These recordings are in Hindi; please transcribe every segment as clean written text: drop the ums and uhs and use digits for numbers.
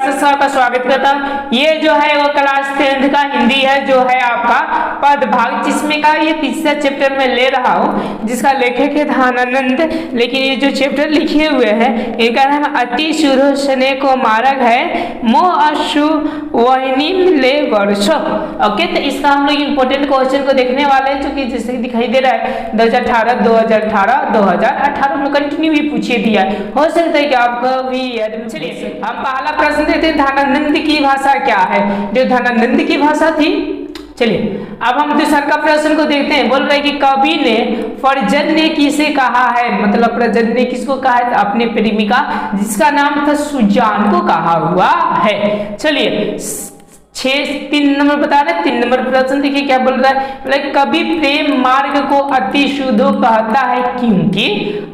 का स्वागत करता हूँ। ये जो है वो क्लास 10th का हिंदी है, जो है आपका पद भाग, जिसमें का ये तीसरा चैप्टर में ले रहा हूँ, जिसका लेखक है धनानंद। लेकिन ये जो चैप्टर लिखे हुए हैं इनका नाम अति शुद्ध स्नेह को मार्ग है मो अशु वहनी ले वर्षो। ओके, तो इसका हम लोग इंपॉर्टेंट क्वेश्चन को देखने वाले हैं, जो कि जैसे दिखाई दे रहा है 2018 2018 में कंटिन्यू भी पूछे दिया है, हो सकता है कि आपको भी याद। चलिए हम पहला प्रश्न देते हैं, धनानंद की भाषा क्या है? जो धनानंद की भाषा थी। चलिए अब हम दूसरा का प्रश्न को देखते हैं। बोल रहे कि कवि ने पर्जन्य किसे कहा है? मतलब पर्जन्य किसको कहा है? अपने प्रेमिका जिसका नाम था सुजान को कहा हुआ है। चलिए 3 नंबर बता रहे, 3 नंबर प्रश्न देखिए क्या बोल रहा है। बोले कवि प्रेम मार्ग को अति शुद्ध कहता है क्योंकि,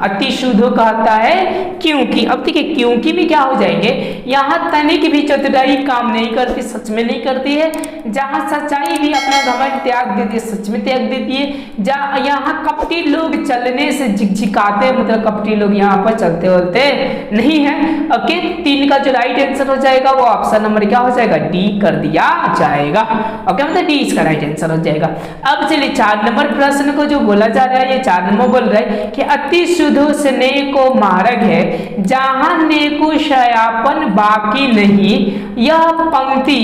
अति शुद्ध कहता है क्योंकि। अब देखिए क्योंकि भी क्या हो जाएंगे, यहाँ तनिक भी चतुराई काम नहीं करती, सच में नहीं करती है। जहाँ सच्चाई भी अपना घमंड त्याग देती है, सच में त्याग देती है। जहाँ यहाँ कपटी लोग चलने से झिकझिकाते हैं, मतलब कपटी लोग यहाँ पर चलते बोलते नहीं है। ओके, 3 का जो राइट आंसर हो जाएगा वो ऑप्शन नंबर क्या हो जाएगा, डी कर दिया जाएगा। ओके, मतलब डी इसका राइट आंसर हो जाएगा। अब चलिए 4 नंबर प्रश्न को जो बोला जा रहा है, ये 4 नंबर बोल रहा है कि अति शुद्ध स्नेह को मार्ग है जहां नेको शयापन बाकी नहीं। यह पंक्ति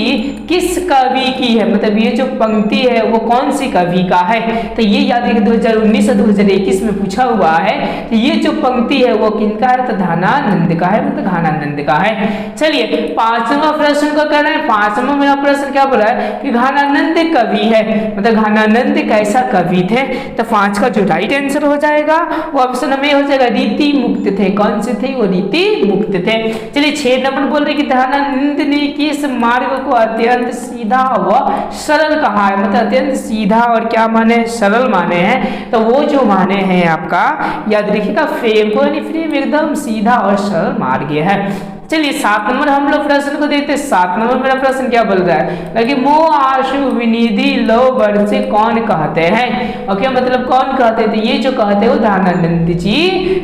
किस कवि की है? मतलब ये जो पंक्ति है वो कौन सी कवि का है? तो ये याद है कि 2019 और 2021 में पूछा हुआ है। तो ये जो पंक्ति है वो किनका है? तो धनानंद का है, मतलब धनानंद का है। चलिए 5वां प्रश्न को कर रहे हैं। 5वां मेरा प्रश्न क्या बोला है कि घनानंद कवि है, मतलब घनानंद कैसा कवि थे? तो 5 का जो राइट आंसर हो जाएगा वो ऑप्शन में हो जाएगा रीति मुक्त थे। कौन से थे? वो रीति मुक्त थे। चलिए 6 नंबर बोल रहे कि धनानंद ने किस मार्ग को अत्यंत सीधा व सरल कहा है? मतलब अत्यंत सीधा और क्या माने, सरल माने हैं। तो वो जो माने हैं आपका याद रखिएगा फ्रेम को, यानी फ्रेम एकदम सीधा और सरल मार्ग है। चलिए 7 नंबर हम लोग प्रश्न को देखते हैं। 7 नंबर मेरा प्रश्न क्या बोल रहा है कि मो आशु विनिधि लो वर्षे कौन कहते हैं? ओके, मतलब कौन कहते हैं? तो ये जो कहते हैं वो धनानंद जी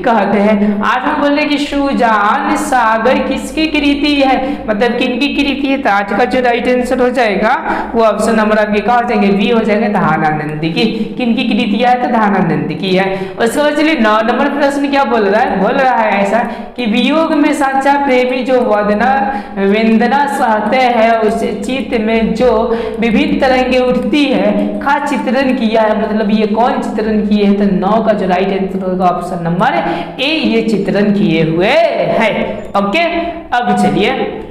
कहते हैं। 8 में बोल रहे कि सुजान सागर किसकी कृति है? मतलब किनकी कृति है? तो 8 का जो राइट आंसर हो जाएगा वो ऑप्शन नंबर आपके क्या हो जाएंगे, बी हो जाएंगे, धनानंद की। किनकी कृति है? तो धनानंद की है। उसके बाद चलिए 9 नंबर प्रश्न क्या बोल रहा है? बोल रहा है ऐसा कि वियोग में सच्चा प्रेमी जो वेदना सहते हैं उस चित्त में जो विभिन्न तरंगे उठती है का चित्रण किया है। मतलब ये कौन चित्रण किए हैं? तो 9 का जो राइट आंसर होगा ऑप्शन नंबर ए, ये चित्रण किए हुए है। ओके, अब चलिए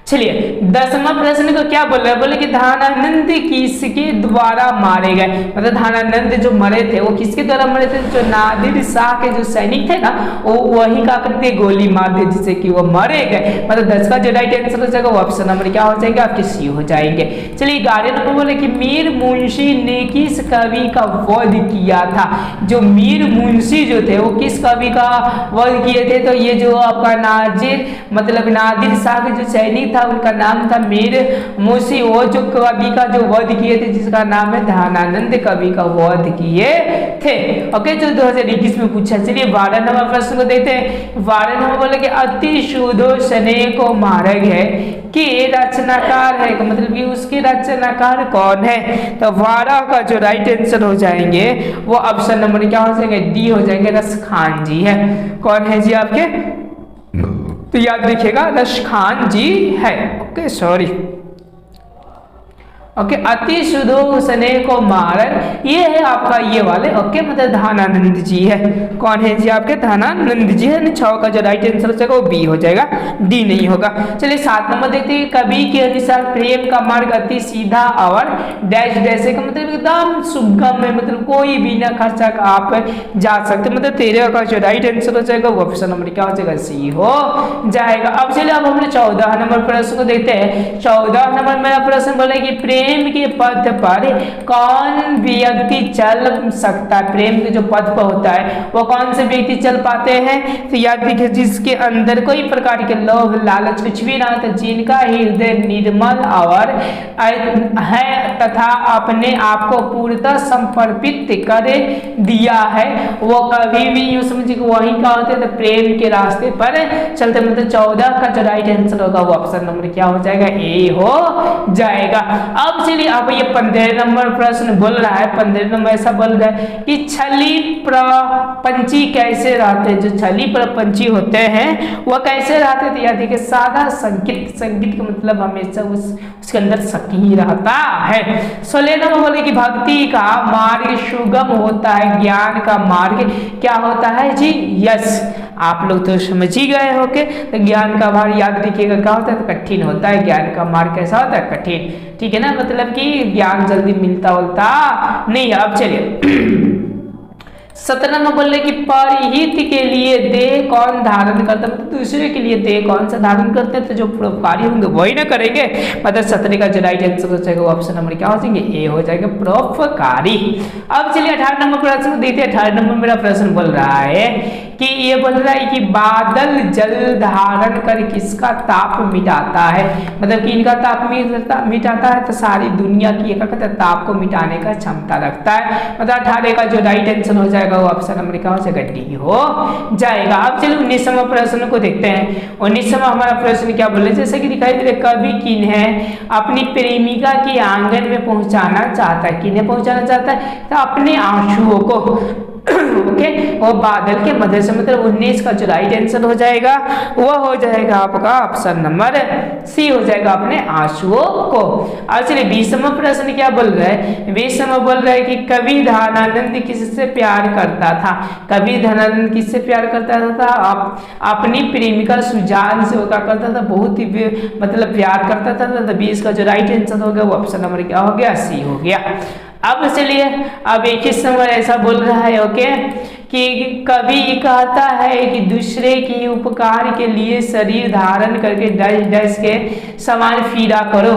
चलिए 10वां प्रश्न को क्या बोल रहा है? बोले कि धनानंद किसके द्वारा मारे गए? मतलब धनानंद जो मरे थे वो किसके द्वारा मरे थे? जो नादिर शाह के जो सैनिक थे ना, वो वही का करते गोली मार दे जिससे कि वो मरे गए। मतलब 10 का जो राइट आंसर हो जाएगा वो ऑप्शन नंबर क्या हो जाएगा, आपके सी हो जाएंगे। चलिए 11 नंबर बोले कि मीर मुंशी ने किस कवि का वध किया था? जो मीर मुंशी जो थे वो किस कवि का वध किए थे? तो ये जो आपका नादिर शाह के जो सैनिक उनका नाम था मीर मुंशी। वो जो कवि का जो वध किए थे जिसका नाम है धनानंद कवि का वध किए थे। ओके, जो 2021 में पूछा। चलिए 12 नंबर प्रश्न को देखते हैं। 12 नंबर बोले कि अति शुद्ध स्नेह को मार्ग है कि रचनाकार है, मतलब कि उसके रचनाकार कौन है? तो 12 का जो राइट आंसर हो जाएंगे वो ऑप्शन नंबर क्या हो जाएंगे, डी हो जाएंगे, रसखान जी है। कौन है जी आपके? तो याद रखिएगा रसखान जी है। Okay, sorry. ओके, अति शुद्ध स्नेह को मारन ये है आपका ये वाले। ओके, मतलब धनानंद जी है। कौन है जी आपके? धनानंद जी है। 6 का जो राइट आंसर हो जाएगा वो बी हो जाएगा, डी नहीं होगा। चलिए 7 नंबर देखते हैं। कवि के अनुसार प्रेम का मार्ग अति सीधा और डैश डैश का मतलब एकदम सुगम है, मतलब कोई बिना खर्चा का आप जा सकते। मतलब 13 का जो राइट आंसर हो जाएगा वो ऑप्शन नंबर क्या हो जाएगा, सी हो जाएगा। अब चलिए अब हमने 14 नंबर प्रश्न को देखते हैं। 14 नंबर मेरा प्रश्न बोले कि प्रेम प्रेम के पथ पर कौन व्यक्ति चल सकता है? प्रेम के जो पथ पर होता है वो कौन से व्यक्ति चल पाते हैं? तो याद रखिए, जिसके अंदर कोई प्रकार के लोभ लालच कुछ भी ना, तो जिनका हृदय निर्मल और है तथा अपने आप को पूर्णतः समर्पित कर दिया है, वो कभी भी यूं समझिए कि वही क्या होते हैं, तो प्रेम के रास्ते पर चलते। मतलब 14 का जो राइट आंसर होगा वो ऑप्शन नंबर क्या हो जाएगा? ए हो जाएगा। अब चलिए, अब ये 15 नंबर प्रश्न बोल रहा है, 15 नंबर ऐसा बोल रहा है कि छली पंछी कैसे रहते हैं? जो छली पंछी होते हैं वह कैसे रहते हैं? तो याद देखिए, सादा संगीत का मतलब हमेशा उसके अंदर सकी रहता है। 16 नंबर बोले कि भक्ति का मार्ग सुगम होता है, ज्ञान का मार्ग क्या होता है जी? यस, आप लोग तो समझ ही गए होंगे। तो ज्ञान का मार्ग याद रखिएगा क्या होता है? तो कठिन होता है। ज्ञान का मार्ग कैसा होता है? कठिन। ठीक है ना, मतलब कि ज्ञान जल्दी मिलता नहीं। अब चलिए 17 में बोल रहे कि परहित के लिए देह कौन धारण करता है? मतलब दूसरे के लिए देह कौन सा धारण करते हैं? तो जो परोपकारी होंगे वही ना करेंगे। मतलब 17 का जो राइट आंसर हो जाएगा ऑप्शन नंबर क्या हो जाएंगे? ए हो जाएगा, परोपकारी। अब चलिए 18 नंबर प्रश्न देखते हैं। 18 नंबर मेरा प्रश्न बोल रहा है कि ये बोल रहा है कि बादल जल धारण कर किसका ताप मिटाता है? मतलब कि इनका ताप मिटाता है, तो सारी दुनिया की ताप को मिटाने का क्षमता रखता है। मतलब 18 का जो राइट आंसर हो जाएगा वो ऑप्शन नंबर क्या हो जाएगा? डी हो जाएगा। अब चलिए 19वां प्रश्न को देखते हैं। 19वां हमारा प्रश्न क्या बोले, जैसे कि दिखाई दे रहा है, कवि किन्हें अपनी प्रेमिका के आंगन में पहुंचाना चाहता है? किन्हें पहुंचाना चाहता है? तो अपने आंसुओं को। ओके, वो बादल के मध्य से, मतलब 19 का जो राइट आंसर हो जाएगा वो हो जाएगा आपका ऑप्शन नंबर सी हो जाएगा, अपने आंसुओं को। अब चलिए 20वां प्रश्न क्या बोल रहा है? 20वां बोल रहा है कि कवि धनानंद किससे प्यार करता था? कवि धनानंद किससे प्यार करता था? अपनी प्रेमिका सुजान से वो क्या करता था? बहुत ही मतलब प्यार करता था। तो 20 का जो राइट आंसर हो गया वो ऑप्शन नंबर क्या हो गया? सी हो गया। अब चलिए, अब 21 नंबर ऐसा बोल रहा है ओके कि कवि कहता है कि दूसरे के उपकार के लिए शरीर धारण करके डैश के समान फीरा करो।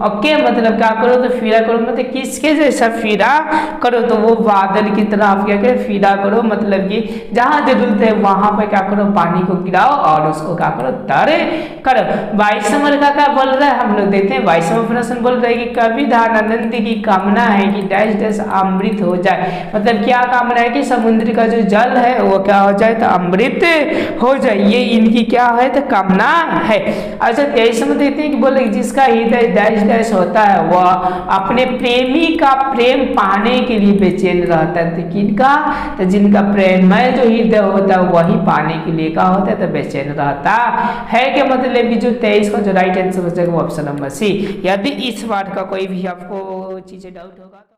ओके, मतलब क्या करो? तो फीरा करो, मतलब किसके जैसा फीरा करो? तो वो बादल की तरह आप क्या करें? फीरा करो, मतलब कि जहां जरूरत है वहां पर क्या करो? पानी को गिराओ और उसको क्या करो? तर करो। 22 नंबर का क्या बोल रहा है? हम लोग देखते हैं 22वां प्रश्न बोल रहा है कि कवि धनानंद की कामना है कि डैश डैश अमृत हो जाए। मतलब क्या कामना है? कि समुद्र का जो जल है वो क्या हो जाए? तो अमृत हो जाए। ये इनकी क्या है? तो कामना है। अच्छा, 23 में देखते हैं कि बोले जिसका हृदय डैश डैश होता है वह अपने प्रेमी का प्रेम पाने के लिए बेचैन रहता है। तो किनका? तो जिनका प्रेममय जो हृदय होता है वही पाने के लिए क्या होता है? तो बेचैन रहता है। क्या मतलब कि जो 23 का जो राइट आंसर हो जाएगा वो ऑप्शन नंबर सी। यदि इस बात का कोई भी आपको चीजें डाउट होगा